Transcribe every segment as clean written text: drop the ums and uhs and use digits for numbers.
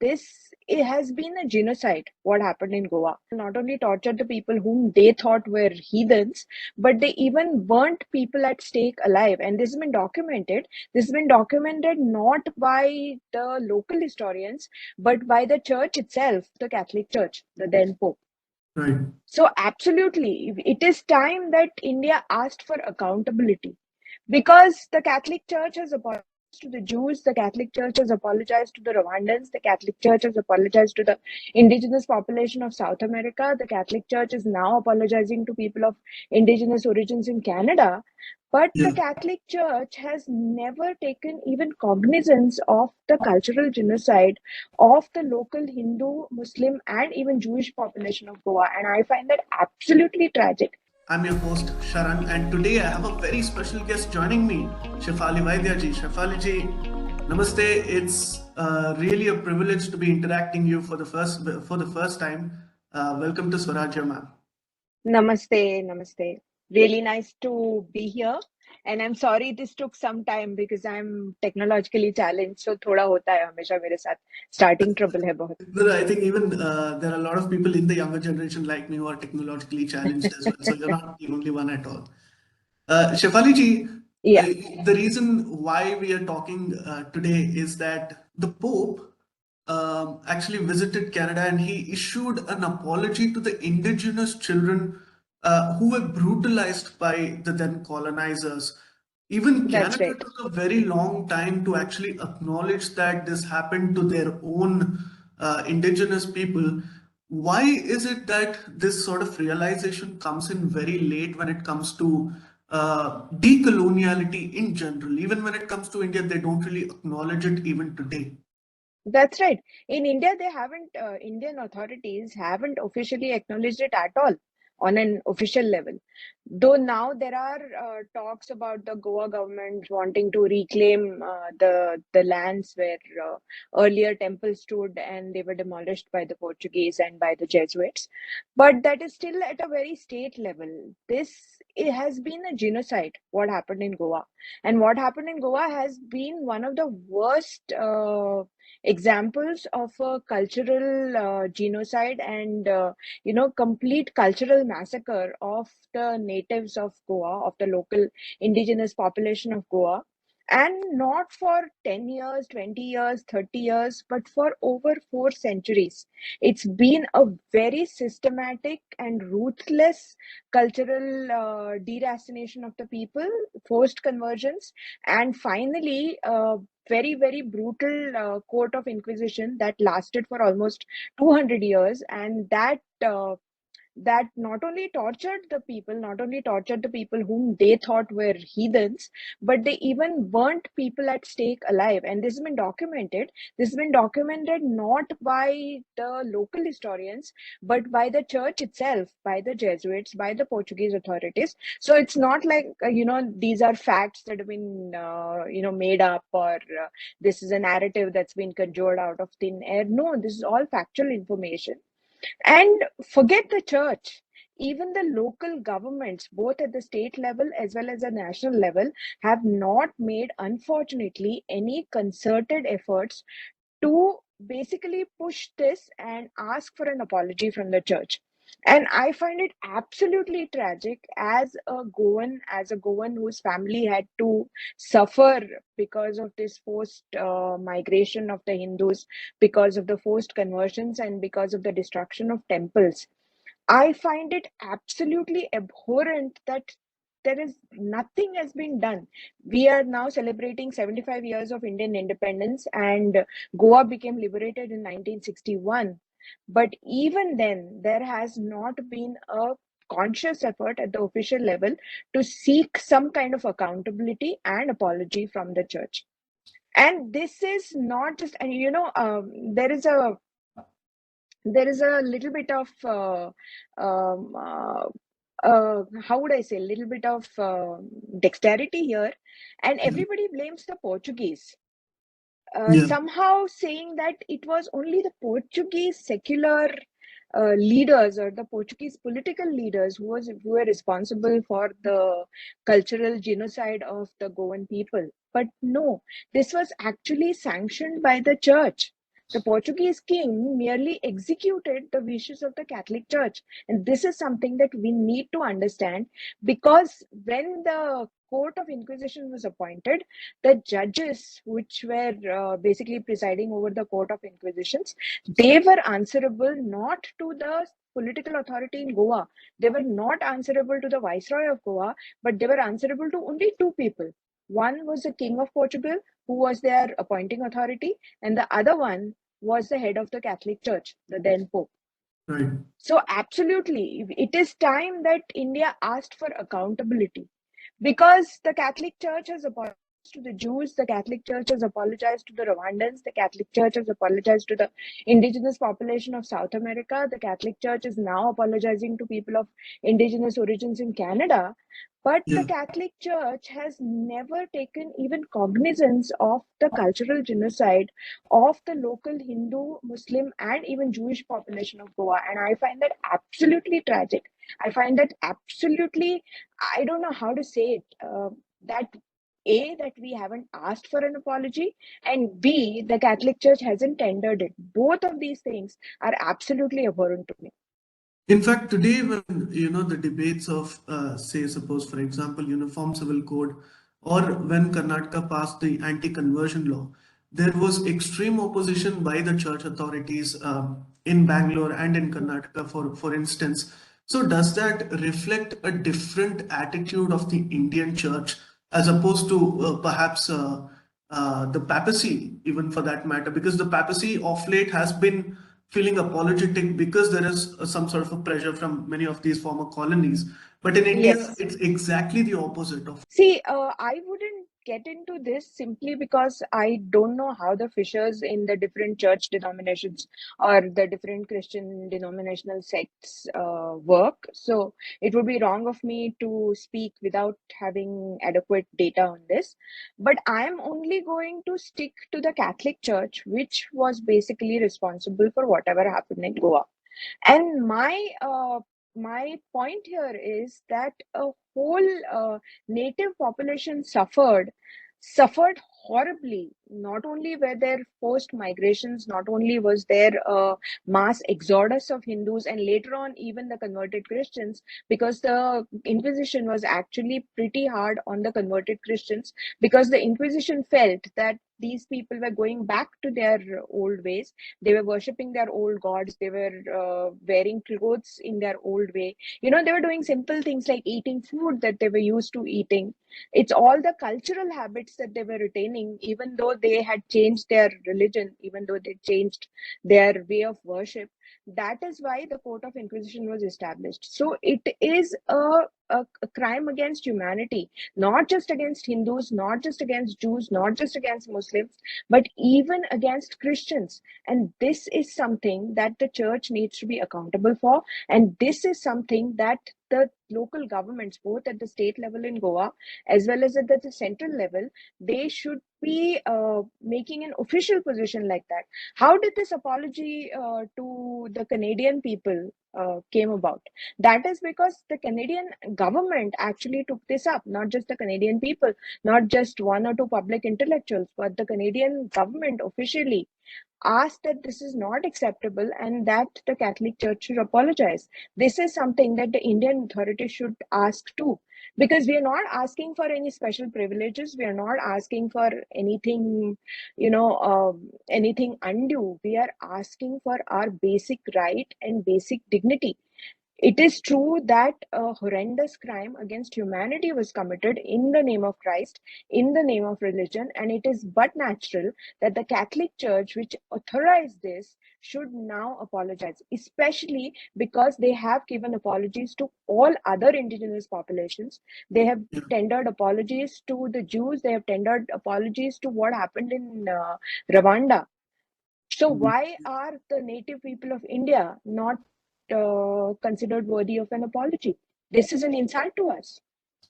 It has been a genocide, what happened in Goa. Not only tortured the people whom they thought were heathens, but they even burnt people at stake alive. And this has been documented. This has been documented not by the local historians, but by the church itself, the Catholic Church, the then Pope. Right. So, absolutely, it is time that India asked for accountability, because the Catholic Church has apologized to the Jews, the Catholic Church has apologized to the Rwandans, the Catholic Church has apologized to the indigenous population of South America, the Catholic Church is now apologizing to people of indigenous origins in Canada. But Yeah. the Catholic Church has never taken even cognizance of the cultural genocide of the local Hindu, Muslim, and even Jewish population of Goa. And I find that absolutely tragic. I'm your host Sharan, and today I have a very special guest joining me, Shefali Vaidya ji. Shefali ji, namaste. It's really a privilege to be interacting you for the first time. Welcome to Swarajya, ma'am. Namaste, namaste. Really nice to be here. And I'm sorry this took some time because I'm technologically challenged. So thoda hota hai hamesha mere sath. Starting trouble hai bahut. But I think even there are a lot of people in the younger generation like me who are technologically challenged as well. So you're not the only one at all. Shefali ji, Yeah, the reason why we are talking today is that the Pope actually visited Canada and he issued an apology to the indigenous children who were brutalized by the then colonizers. Even that's Canada right. took a very long time to actually acknowledge that this happened to their own indigenous people. Why is it that this sort of realization comes in very late when it comes to decoloniality in general? Even when it comes to India, they don't really acknowledge it even today. That's right. In India, they haven't, Indian authorities haven't officially acknowledged it at all on an official level. Though now there are talks about the Goa government wanting to reclaim the lands where earlier temples stood and they were demolished by the Portuguese and by the Jesuits. But that is still at a very state level. It has been a genocide, what happened in Goa. And what happened in Goa has been one of the worst examples of a cultural genocide and complete cultural massacre of the natives of Goa, of the local indigenous population of Goa. And not for 10 years, 20 years, 30 years, but for over 4 centuries. It's been a very systematic and ruthless cultural deracination of the people, forced conversions, and finally, very, very brutal court of Inquisition that lasted for almost 200 years. And that not only tortured the people, not only tortured the people whom they thought were heathens, but they even burnt people at stake alive. And this has been documented. This has been documented not by the local historians, but by the church itself, by the Jesuits, by the Portuguese authorities. So it's not like, these are facts that have been, made up, or this is a narrative that's been conjured out of thin air. No, this is all factual information. And forget the church. Even the local governments, both at the state level as well as the national level, have not made, unfortunately, any concerted efforts to basically push this and ask for an apology from the church. And I find it absolutely tragic as a Goan whose family had to suffer because of this forced migration of the Hindus, because of the forced conversions, and because of the destruction of temples. I find it absolutely abhorrent that there is nothing has been done. We are now celebrating 75 years of Indian independence, and Goa became liberated in 1961. But even then, there has not been a conscious effort at the official level to seek some kind of accountability and apology from the church. And this is not just, and there is a little bit of um, uh, how would I say, a little bit of dexterity here, and Yeah. everybody blames the Portuguese. Yeah. Somehow saying that it was only the Portuguese secular leaders or the Portuguese political leaders who were responsible for the cultural genocide of the Goan people. But no, this was actually sanctioned by the church. The Portuguese king merely executed the wishes of the Catholic Church. And this is something that we need to understand, because when the Court of Inquisition was appointed, the judges, which were basically presiding over the Court of Inquisitions, they were answerable not to the political authority in Goa. They were not answerable to the Viceroy of Goa, but they were answerable to only two people. One was the King of Portugal, who was their appointing authority, and the other one was the head of the Catholic Church, the then Pope. Right. So, absolutely, it is time that India asked for accountability, because the Catholic Church has apologized to the Jews, the Catholic Church has apologized to the Rwandans, the Catholic Church has apologized to the indigenous population of South America, the Catholic Church is now apologizing to people of indigenous origins in Canada. But Yeah. the Catholic Church has never taken even cognizance of the cultural genocide of the local Hindu, Muslim, and even Jewish population of Goa. And I find that absolutely tragic. I find that absolutely, I don't know how to say it, that A, that we haven't asked for an apology, and B, the Catholic Church hasn't tendered it. Both of these things are absolutely abhorrent to me. In fact, today, when the debates of, say, suppose for example, Uniform Civil Code, or when Karnataka passed the anti-conversion law, there was extreme opposition by the church authorities in Bangalore and in Karnataka, for instance. So, does that reflect a different attitude of the Indian church as opposed to perhaps the papacy, even for that matter? Because the papacy of late has been feeling apologetic because there is some sort of a pressure from many of these former colonies. But in India, Yes. it's exactly the opposite of. See, I wouldn't get into this simply because I don't know how the fissures in the different church denominations or the different Christian denominational sects work. So it would be wrong of me to speak without having adequate data on this. But I'm only going to stick to the Catholic Church, which was basically responsible for whatever happened in Goa. And my point here is that a whole native population suffered horribly. Not only were there forced migrations, not only was there a mass exodus of Hindus, and later on even the converted Christians, because the Inquisition was actually pretty hard on the converted Christians, because the Inquisition felt that these people were going back to their old ways. They were worshipping their old gods. They were wearing clothes in their old way. They were doing simple things like eating food that they were used to eating. It's all the cultural habits that they were retaining, even though they had changed their religion, even though they changed their way of worship. That is why the Court of Inquisition was established. So it is a crime against humanity, not just against Hindus, not just against Jews, not just against Muslims, but even against Christians. And this is something that the church needs to be accountable for. And this is something that the local governments, both at the state level in Goa as well as at the central level, they should be making an official position like that. How did this apology to the Canadian people came about? That is because the Canadian government actually took this up, not just the Canadian people, not just one or two public intellectuals, but the Canadian government officially asked that this is not acceptable and that the Catholic Church should apologize. This is something that the Indian authorities should ask too, because we are not asking for any special privileges. We are not asking for anything, anything undue. We are asking for our basic right and basic dignity. It is true that a horrendous crime against humanity was committed in the name of Christ, in the name of religion, and it is but natural that the Catholic Church, which authorized this, should now apologize, especially because they have given apologies to all other indigenous populations. They have Yeah. tendered apologies to the Jews, they have tendered apologies to what happened in Rwanda. So why are the native people of India not considered worthy of an apology? This is an insult to us.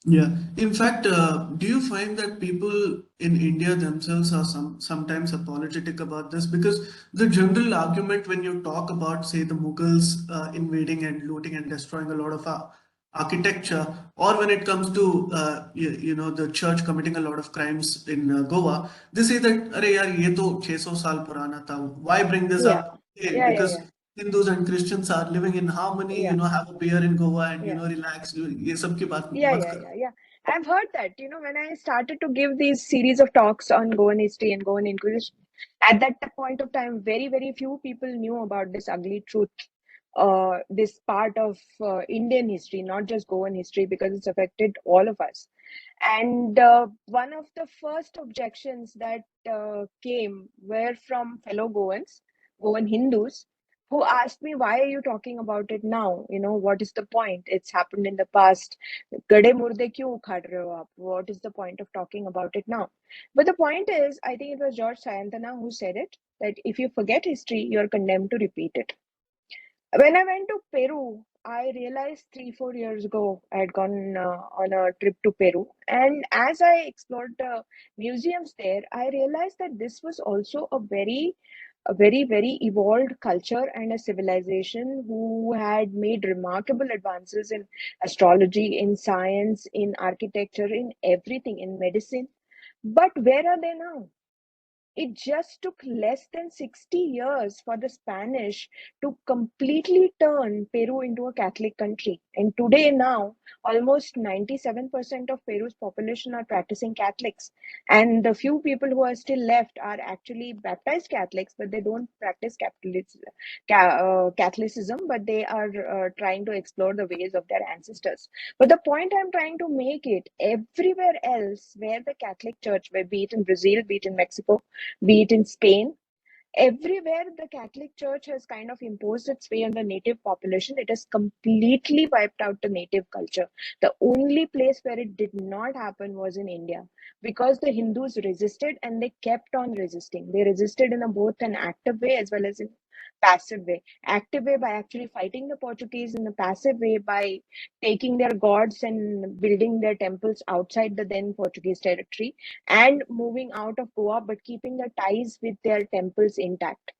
Yeah. In fact, do you find that people in India themselves are sometimes apologetic about this? Because the general argument when you talk about, say, the Mughals invading and looting and destroying a lot of architecture, or when it comes to the church committing a lot of crimes in Goa, they say that अरे यार ये तो 600 साल पुराना था. Why bring this Yeah. up again? Yeah. Yeah. Because Yeah. Hindus and Christians are living in harmony. Yeah. Have a beer in Goa and Yeah. relax. ये सब की बात Yeah, मत yeah, करो. yeah, yeah. I've heard that, when I started to give these series of talks on Goan history and Goan Inquisition, at that point of time, very, very few people knew about this ugly truth, this part of Indian history, not just Goan history, because it's affected all of us. And one of the first objections that came were from fellow Goans, Goan Hindus, who asked me, why are you talking about it now? What is the point? It's happened in the past. गड़े मुर्दे क्यों उखाड़ रहे हो आप? What is the point of talking about it now? But the point is, I think it was George Sayantana who said it, that if you forget history, you're condemned to repeat it. When I went to Peru, I realized 3, 4 years ago I had gone on a trip to Peru, and as I explored the museums there, I realized that this was also a very, very evolved culture and a civilization who had made remarkable advances in astrology, in science, in architecture, in everything, in medicine. But where are they now? It just took less than 60 years for the Spanish to completely turn Peru into a Catholic country. And today, now, almost 97% of Peru's population are practicing Catholics. And the few people who are still left are actually baptized Catholics, but they don't practice Catholicism, but they are trying to explore the ways of their ancestors. But the point I'm trying to make it, everywhere else where the Catholic Church, be it in Brazil, be it in Mexico, be it in Spain, everywhere the Catholic Church has kind of imposed its way on the native population, it has completely wiped out the native culture. The only place where it did not happen was in India, because the Hindus resisted and they kept on resisting. They resisted in a both an active way as well as in passive way. Active way by actually fighting the Portuguese, in the passive way by taking their gods and building their temples outside the then Portuguese territory and moving out of Goa, but keeping the ties with their temples intact.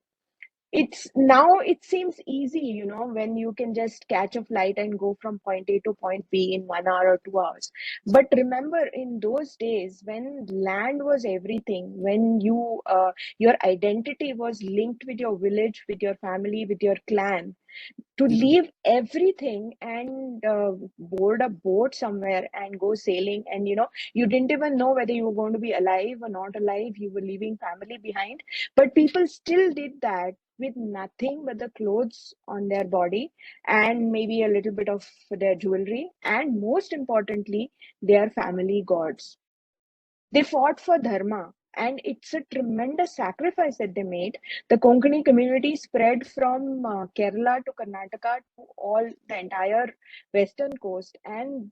It seems easy, when you can just catch a flight and go from point A to point B in 1 hour or 2 hours. But remember, in those days when land was everything, when your identity was linked with your village, with your family, with your clan, to Yeah. leave everything and board a boat somewhere and go sailing, and you didn't even know whether you were going to be alive or not alive, you were leaving family behind, but people still did that with nothing but the clothes on their body and maybe a little bit of their jewelry, and most importantly, their family gods. They fought for dharma, and it's a tremendous sacrifice that they made. The Konkani community spread from Kerala to Karnataka to all the entire western coast, and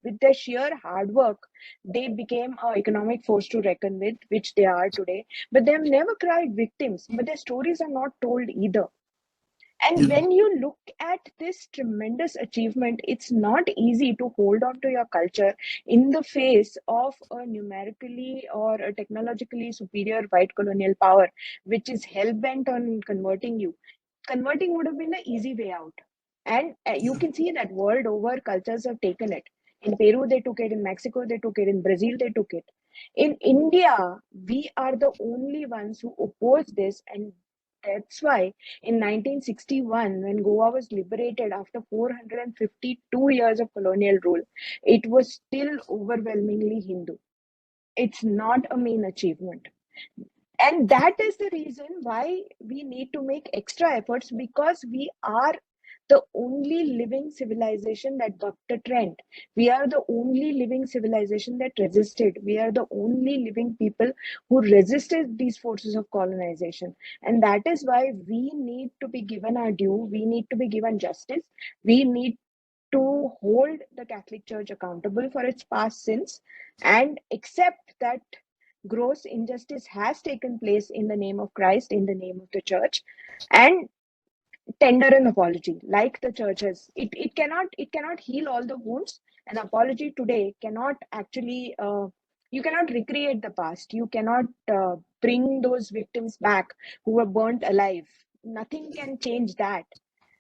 with their sheer hard work, they became an economic force to reckon with, which they are today. But they have never cried victims, but their stories are not told either. And Yeah. when you look at this tremendous achievement, it's not easy to hold on to your culture in the face of a numerically or a technologically superior white colonial power, which is hell bent on converting you. Converting would have been the easy way out. And you Yeah. can see that world over, cultures have taken it. In Peru, they took it. In Mexico, they took it. In Brazil, they took it. In India, we are the only ones who oppose this. And that's why in 1961, when Goa was liberated after 452 years of colonial rule, it was still overwhelmingly Hindu. It's not a mean achievement. And that is the reason why we need to make extra efforts, because we are the only living civilization that bucked the trend. We are the only living civilization that resisted. We are the only living people who resisted these forces of colonization. And that is why we need to be given our due. We need to be given justice. We need to hold the Catholic Church accountable for its past sins and accept that gross injustice has taken place in the name of Christ, in the name of the church, and tender an apology like the church has. It cannot heal all the wounds. An apology today cannot actually you cannot recreate the past. You cannot bring those victims back who were burnt alive. Nothing can change that.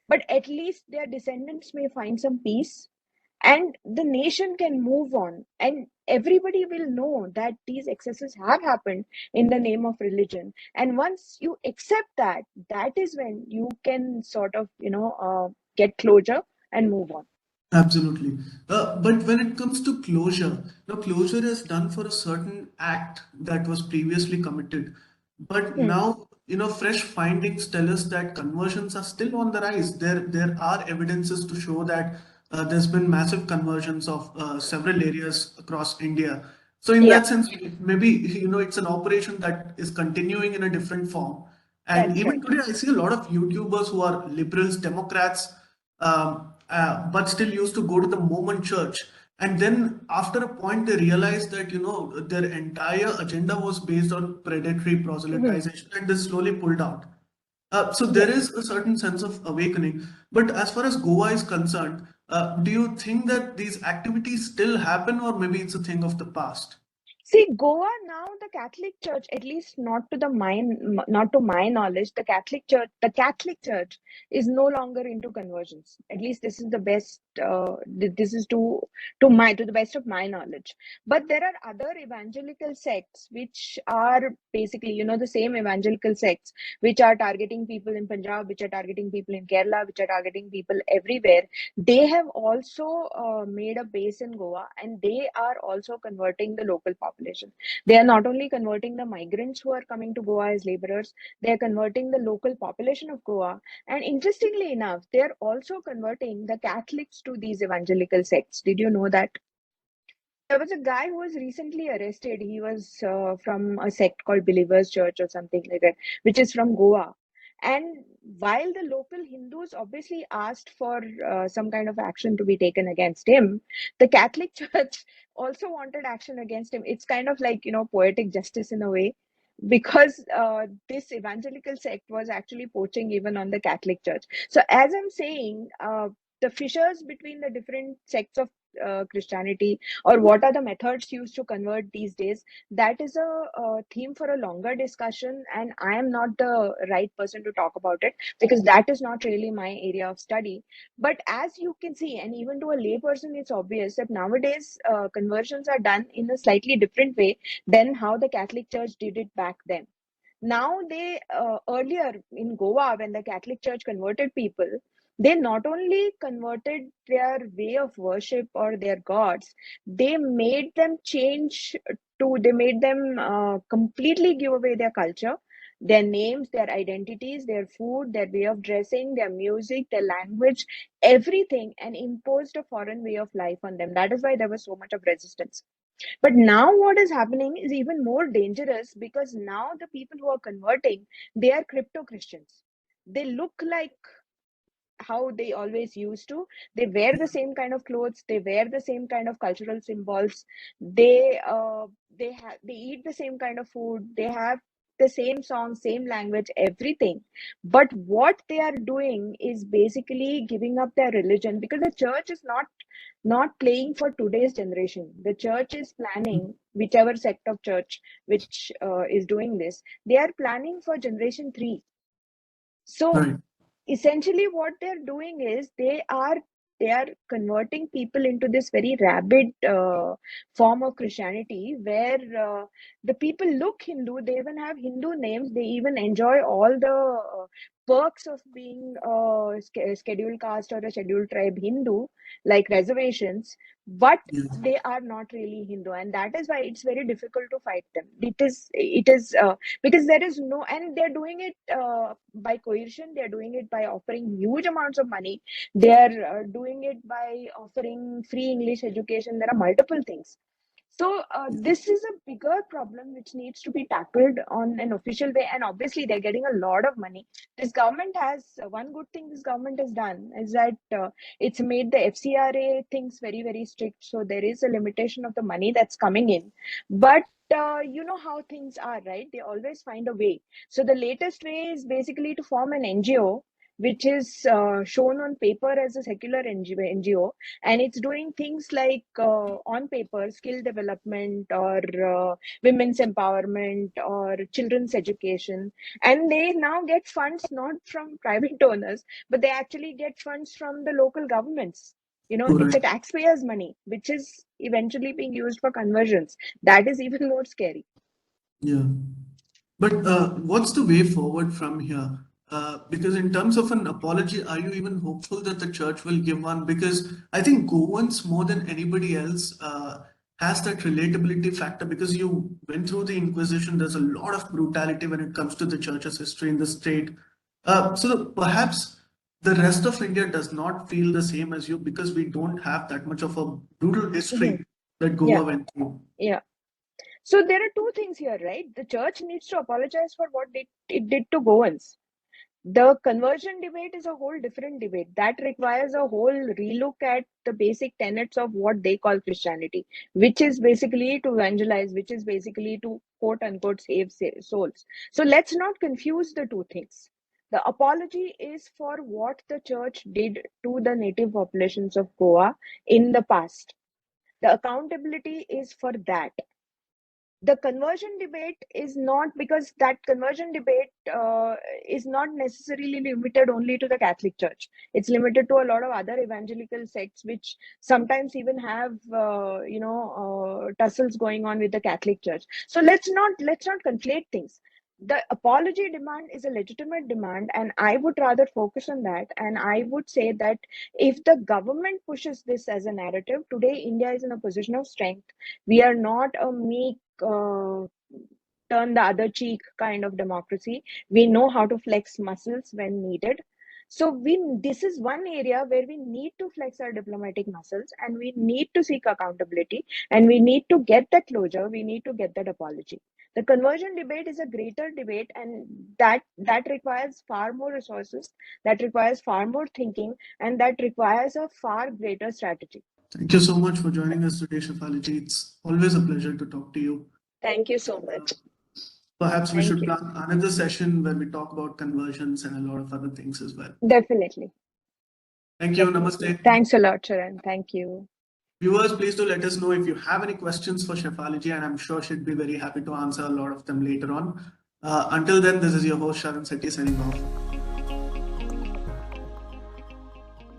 but at least their descendants may find some peace, and the nation can move on, and everybody will know that these excesses have happened in the name of religion. And once you accept that, that is when you can sort of get closure and move on. Absolutely. But when it comes to closure, now closure is done for a certain act that was previously committed. But Hmm. now, fresh findings tell us that conversions are still on the rise. There are evidences to show that there's been massive conversions of several areas across India. So in Yeah, that sense, maybe, it's an operation that is continuing in a different form. And that's even right. today, I see a lot of YouTubers who are liberals, Democrats, but still used to go to the Mormon church. And then after a point, they realized that, their entire agenda was based on predatory Mhm. proselytization, and they slowly pulled out. So there Yes. is a certain sense of awakening. But as far as Goa is concerned, do you think that these activities still happen, or maybe it's a thing of the past? See, Goa now, the Catholic Church, at least not to my knowledge, the Catholic Church is no longer into conversions. At least this is the best. This is to the best of my knowledge. But there are other evangelical sects which are basically, the same evangelical sects which are targeting people in Punjab, which are targeting people in Kerala, which are targeting people everywhere. They have also made a base in Goa, and they are also converting the local population. They are not only converting the migrants who are coming to Goa as laborers, they are converting the local population of Goa. And interestingly enough, they are also converting the Catholics to these evangelical sects. Did you know that? There was a guy who was recently arrested. He was from a sect called Believers Church or something like that, which is from Goa. And while the local Hindus obviously asked for some kind of action to be taken against him, the Catholic Church also wanted action against him. It's kind of like, poetic justice in a way, because this evangelical sect was actually poaching even on the Catholic Church. So, as I'm saying, the fissures between the different sects of Christianity, or what are the methods used to convert these days, that is a theme for a longer discussion, and I am not the right person to talk about it, because that is not really my area of study. But as you can see, and even to a layperson, it's obvious that nowadays conversions are done in a slightly different way than how the Catholic Church did it back then. Now they earlier in Goa, when the Catholic Church converted people, they not only converted their way of worship or their gods, they made them they made them completely give away their culture, their names, their identities, their food, their way of dressing, their music, their language, everything, and imposed a foreign way of life on them. That is why there was so much of resistance. But now what is happening is even more dangerous, because now the people who are converting, they are crypto Christians. They look like how they always used to. They wear the same kind of clothes, they wear the same kind of cultural symbols, they eat the same kind of food, they have the same song, same language, everything. But what they are doing is basically giving up their religion, because the church is not playing for today's generation. The church is planning, whichever sect of church which is doing this, they are planning for generation 3. So Right. essentially what they're doing is they are converting people into this very rabid form of Christianity, where the people look Hindu, they even have Hindu names, they even enjoy all the perks of being a scheduled caste or a scheduled tribe Hindu, like reservations, but Yes. they are not really Hindu, and that is why it's very difficult to fight them. It is because there is no, and they're doing it by coercion, they're doing it by offering huge amounts of money, they're doing it by offering free English education. There are multiple things. So this is a bigger problem which needs to be tackled on an official way, and obviously they're getting a lot of money. This government has one good thing this government has done is that it's made the FCRA things very very strict, so there is a limitation of the money that's coming in. But you know how things are, right? They always find a way. So the latest way is basically to form an NGO which is shown on paper as a secular NGO, and it's doing things like on paper skill development or women's empowerment or children's education, and they now get funds not from private donors, but they actually get funds from the local governments. It's a Correct. taxpayer's money, which is eventually being used for conversions. That is even more scary. Yeah. But what's the way forward from here? Because in terms of an apology, are you even hopeful that the church will give one? Because I think Goans more than anybody else has that relatability factor, because you went through the Inquisition. There's a lot of brutality when it comes to the church's history in the state. Perhaps the rest of India does not feel the same as you because we don't have that much of a brutal history that Yeah, Goa went through. yeah. So there are two things here, right? The church needs to apologize for what it did to Goans. The conversion debate is a whole different debate that requires a whole relook at the basic tenets of what they call Christianity, which is basically to evangelize, which is basically to quote unquote save souls. So let's not confuse the two things. The apology is for what the church did to the native populations of Goa in the past. The accountability is for that. The conversion debate is not, because that conversion debate is not necessarily limited only to the Catholic Church. It's limited to a lot of other evangelical sects, which sometimes even have tussles going on with the Catholic Church. So let's not conflate things. The apology demand is a legitimate demand, and I would rather focus on that. And I would say that if the government pushes this as a narrative, today India is in a position of strength. We are not a meek turn the other cheek kind of democracy. We know how to flex muscles when needed. So this is one area where we need to flex our diplomatic muscles, and we need to seek accountability, and we need to get that closure. We need to get that apology. The conversion debate is a greater debate, and that requires far more resources, that requires far more thinking, and that requires a far greater strategy. Thank you so much for joining us today, Shefali. It's always a pleasure to talk to you. Thank you so much. Perhaps we Thank should you. plan another session where we talk about conversions and a lot of other things as well. Definitely. Thank you. Definitely. Namaste. Thanks a lot, Sharon. Thank you. Viewers, please do let us know if you have any questions for Shefali, and I'm sure she'd be very happy to answer a lot of them later on. Until then, this is your host, Sharon Sethi, signing off.